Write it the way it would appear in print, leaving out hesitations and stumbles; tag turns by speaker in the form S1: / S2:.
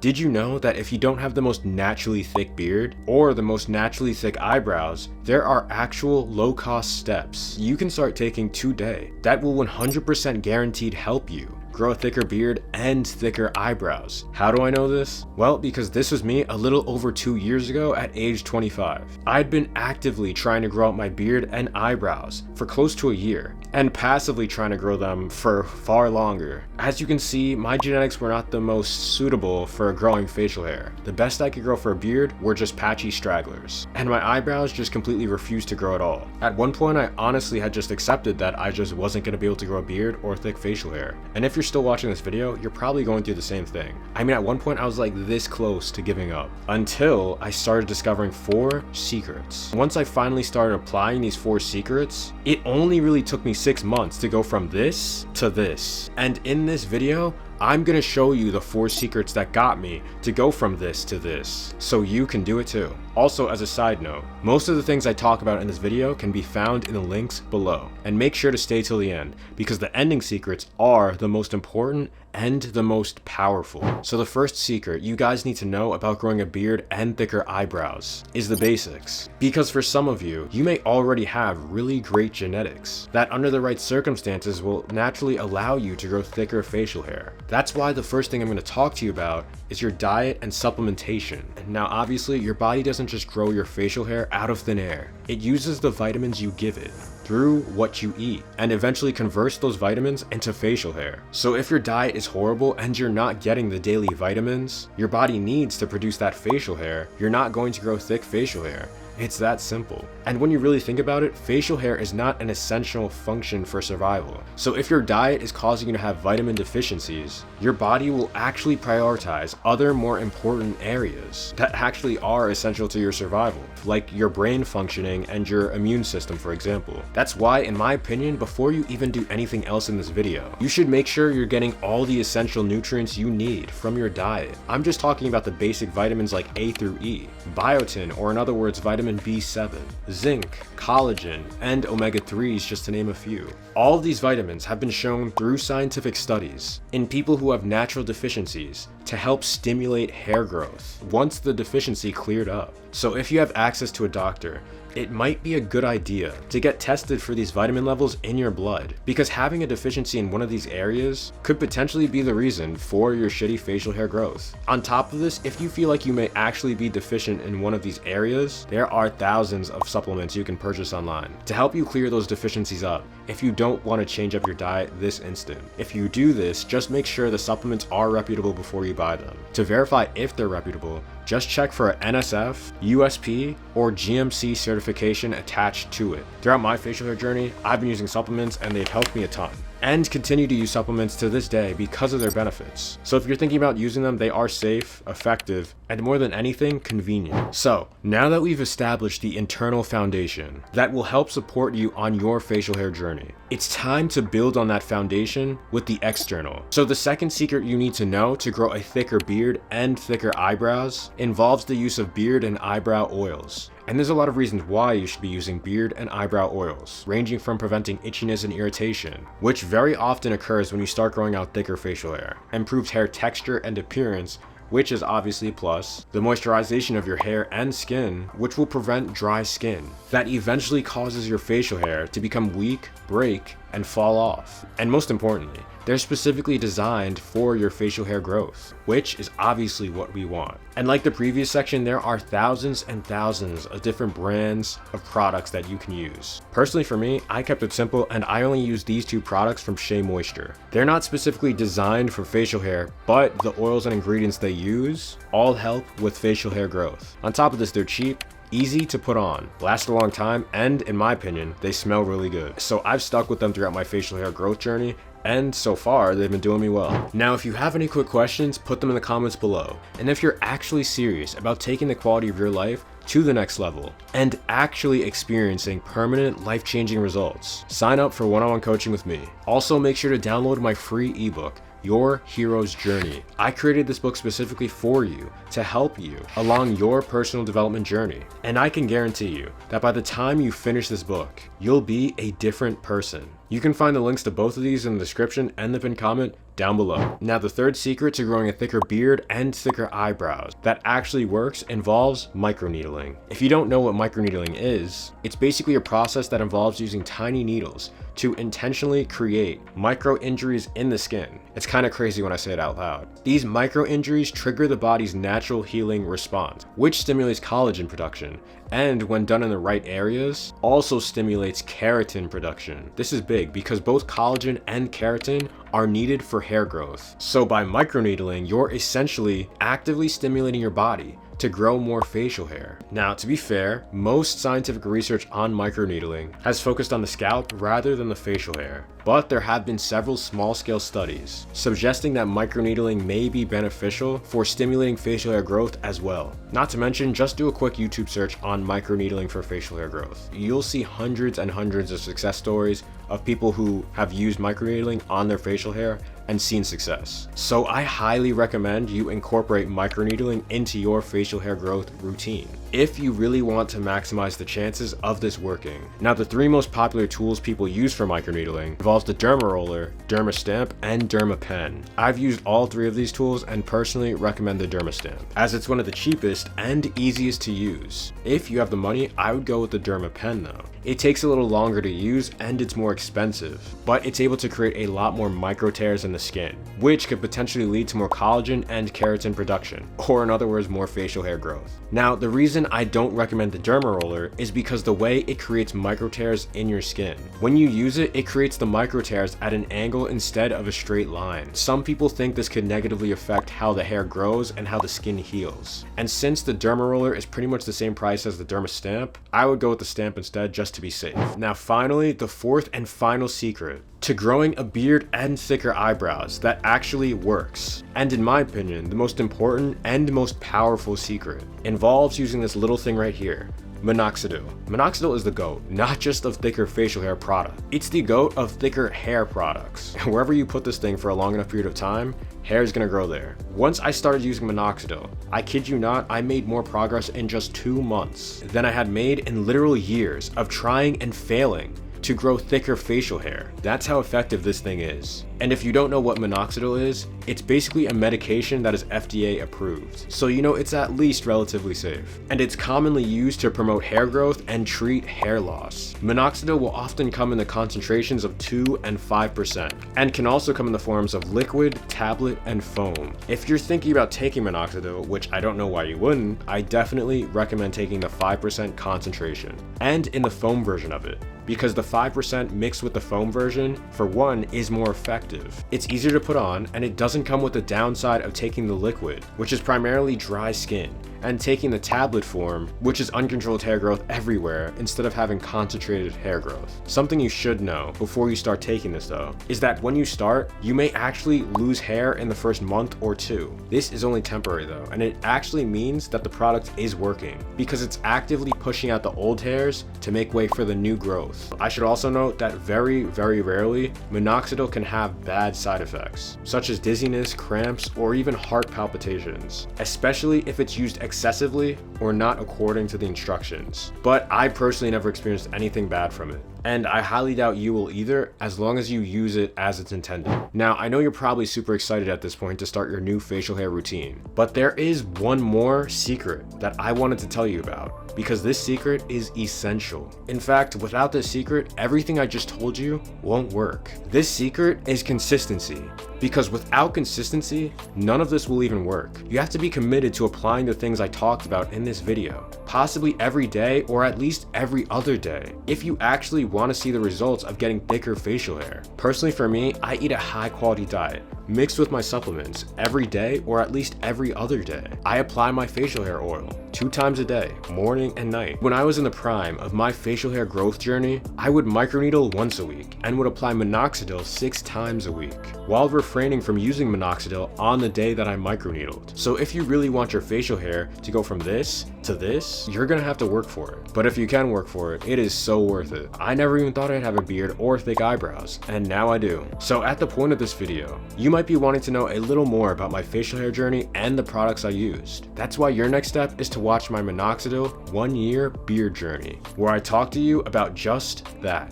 S1: Did you know that if you don't have the most naturally thick beard or the most naturally thick eyebrows, there are actual low-cost steps you can start taking today that will 100% guaranteed help you grow a thicker beard and thicker eyebrows? How do I know this? Well, because this was me a little over 2 years ago at age 25. I'd been actively trying to grow out my beard and eyebrows for close to a year, and passively trying to grow them for far longer. As you can see, my genetics were not the most suitable for growing facial hair. The best I could grow for a beard were just patchy stragglers, and my eyebrows just completely refused to grow at all. At one point, I honestly had just accepted that I just wasn't going to be able to grow a beard or thick facial hair. And if you're still watching this video, you're probably going through the same thing. I mean, at one point I was like this close to giving up, until I started discovering 4 secrets. Once I finally started applying these 4 secrets, it only really took me 6 months to go from this to this. And in this video, I'm gonna show you the 4 secrets that got me to go from this to this, so you can do it too. Also, as a side note, most of the things I talk about in this video can be found in the links below, and make sure to stay till the end, because the ending secrets are the most important and the most powerful. So the first secret you guys need to know about growing a beard and thicker eyebrows is the basics. Because for some of you, you may already have really great genetics that under the right circumstances will naturally allow you to grow thicker facial hair. That's why the first thing I'm going to talk to you about is your diet and supplementation. Now obviously your body doesn't just grow your facial hair out of thin air. It uses the vitamins you give it through what you eat, and eventually converts those vitamins into facial hair. So if your diet is horrible and you're not getting the daily vitamins your body needs to produce that facial hair, you're not going to grow thick facial hair. It's that simple. And when you really think about it, facial hair is not an essential function for survival. So if your diet is causing you to have vitamin deficiencies, your body will actually prioritize other more important areas that actually are essential to your survival, like your brain functioning and your immune system, for example. That's why, in my opinion, before you even do anything else in this video, you should make sure you're getting all the essential nutrients you need from your diet. I'm just talking about the basic vitamins like A through E, biotin, or in other words, vitamin B7, zinc, collagen, and omega-3s, just to name a few. All of these vitamins have been shown through scientific studies in people who have natural deficiencies to help stimulate hair growth once the deficiency cleared up. So if you have access to a doctor, it might be a good idea to get tested for these vitamin levels in your blood, because having a deficiency in one of these areas could potentially be the reason for your shitty facial hair growth. On top of this, if you feel like you may actually be deficient in one of these areas, there are thousands of supplements you can purchase online to help you clear those deficiencies up if you don't want to change up your diet this instant. If you do this, just make sure the supplements are reputable before you buy them. To verify if they're reputable, just check for an NSF, USP, or GMC certification attached to it. Throughout my facial hair journey, I've been using supplements and they've helped me a ton, and continue to use supplements to this day because of their benefits. So if you're thinking about using them, they are safe, effective, and more than anything, convenient. So now that we've established the internal foundation that will help support you on your facial hair journey, it's time to build on that foundation with the external. So the second secret you need to know to grow a thicker beard and thicker eyebrows involves the use of beard and eyebrow oils. And there's a lot of reasons why you should be using beard and eyebrow oils, ranging from preventing itchiness and irritation, which very often occurs when you start growing out thicker facial hair, improves hair texture and appearance, which is obviously a plus, the moisturization of your hair and skin, which will prevent dry skin that eventually causes your facial hair to become weak, break, and fall off. And most importantly, they're specifically designed for your facial hair growth, which is obviously what we want. And like the previous section, there are thousands and thousands of different brands of products that you can use. Personally for me, I kept it simple and I only use these 2 products from Shea Moisture. They're not specifically designed for facial hair, but the oils and ingredients they use all help with facial hair growth. On top of this, they're cheap, easy to put on, last a long time, and in my opinion, they smell really good. So I've stuck with them throughout my facial hair growth journey, and so far they've been doing me well. Now if you have any quick questions, put them in the comments below. And if you're actually serious about taking the quality of your life to the next level and actually experiencing permanent life-changing results, sign up for one-on-one coaching with me. Also make sure to download my free ebook, Your Hero's Journey. I created this book specifically for you to help you along your personal development journey. And I can guarantee you that by the time you finish this book, you'll be a different person. You can find the links to both of these in the description and the pinned comment down below. Now, the third secret to growing a thicker beard and thicker eyebrows that actually works involves microneedling. If you don't know what microneedling is, it's basically a process that involves using tiny needles to intentionally create micro injuries in the skin. It's kind of crazy when I say it out loud. These micro injuries trigger the body's natural healing response, which stimulates collagen production, and when done in the right areas, also stimulates keratin production. This is big because both collagen and keratin are needed for hair growth. So by microneedling, you're essentially actively stimulating your body to grow more facial hair. Now, to be fair, most scientific research on microneedling has focused on the scalp rather than the facial hair, but there have been several small-scale studies suggesting that microneedling may be beneficial for stimulating facial hair growth as well. Not to mention, just do a quick YouTube search on microneedling for facial hair growth. You'll see hundreds and hundreds of success stories of people who have used microneedling on their facial hair and seen success. So I highly recommend you incorporate microneedling into your facial hair growth routine if you really want to maximize the chances of this working. Now, the three most popular tools people use for microneedling involves the derma roller, derma stamp, and derma pen. I've used all three of these tools and personally recommend the derma stamp as it's one of the cheapest and easiest to use. If you have the money, I would go with the derma pen though. It takes a little longer to use and it's more expensive, but it's able to create a lot more micro tears in the skin, which could potentially lead to more collagen and keratin production, or in other words, more facial hair growth. Now, the reason I don't recommend the derma roller is because the way it creates micro tears in your skin. When you use it, it creates the micro tears at an angle instead of a straight line. Some people think this could negatively affect how the hair grows and how the skin heals. And since the derma roller is pretty much the same price as the derma stamp, I would go with the stamp instead just to be safe. Now, finally, the fourth and final secret to growing a beard and thicker eyebrows that actually works, and in my opinion, the most important and most powerful secret, involves using this little thing right here, minoxidil. Minoxidil is the GOAT, not just of thicker facial hair product. It's the GOAT of thicker hair products. Wherever you put this thing for a long enough period of time, hair is gonna grow there. Once I started using minoxidil, I kid you not, I made more progress in just 2 months than I had made in literal years of trying and failing to grow thicker facial hair. That's how effective this thing is. And if you don't know what minoxidil is, it's basically a medication that is FDA approved. So you know it's at least relatively safe. And it's commonly used to promote hair growth and treat hair loss. Minoxidil will often come in the concentrations of 2 and 5%, and can also come in the forms of liquid, tablet, and foam. If you're thinking about taking minoxidil, which I don't know why you wouldn't, I definitely recommend taking the 5% concentration, and in the foam version of it, because the 5% mixed with the foam version, for one, is more effective. It's easier to put on, and it doesn't come with the downside of taking the liquid, which is primarily dry skin, and taking the tablet form, which is uncontrolled hair growth everywhere instead of having concentrated hair growth. Something you should know before you start taking this though, is that when you start, you may actually lose hair in the first month or 2. This is only temporary though, and it actually means that the product is working because it's actively pushing out the old hairs to make way for the new growth. I should also note that very, very rarely, minoxidil can have bad side effects, such as dizziness, cramps, or even heart palpitations, especially if it's used excessively or not according to the instructions. But I personally never experienced anything bad from it, and I highly doubt you will either, as long as you use it as it's intended. Now, I know you're probably super excited at this point to start your new facial hair routine, but there is one more secret that I wanted to tell you about, because this secret is essential. In fact, without this secret, everything I just told you won't work. This secret is consistency, because without consistency, none of this will even work. You have to be committed to applying the things I talked about in this video, possibly every day or at least every other day, if you actually want to see the results of getting thicker facial hair. Personally for me, I eat a high quality diet mixed with my supplements every day or at least every other day. I apply my facial hair oil 2 times a day, morning and night. When I was in the prime of my facial hair growth journey, I would microneedle once a week and would apply minoxidil 6 times a week, while refraining from using minoxidil on the day that I microneedled. So if you really want your facial hair to go from this to this, you're gonna have to work for it. But if you can work for it, it is so worth it. I never even thought I'd have a beard or thick eyebrows, and now I do. So at the point of this video, you might be wanting to know a little more about my facial hair journey and the products I used. That's why your next step is to watch my minoxidil 1-year beard journey, where I talk to you about just that.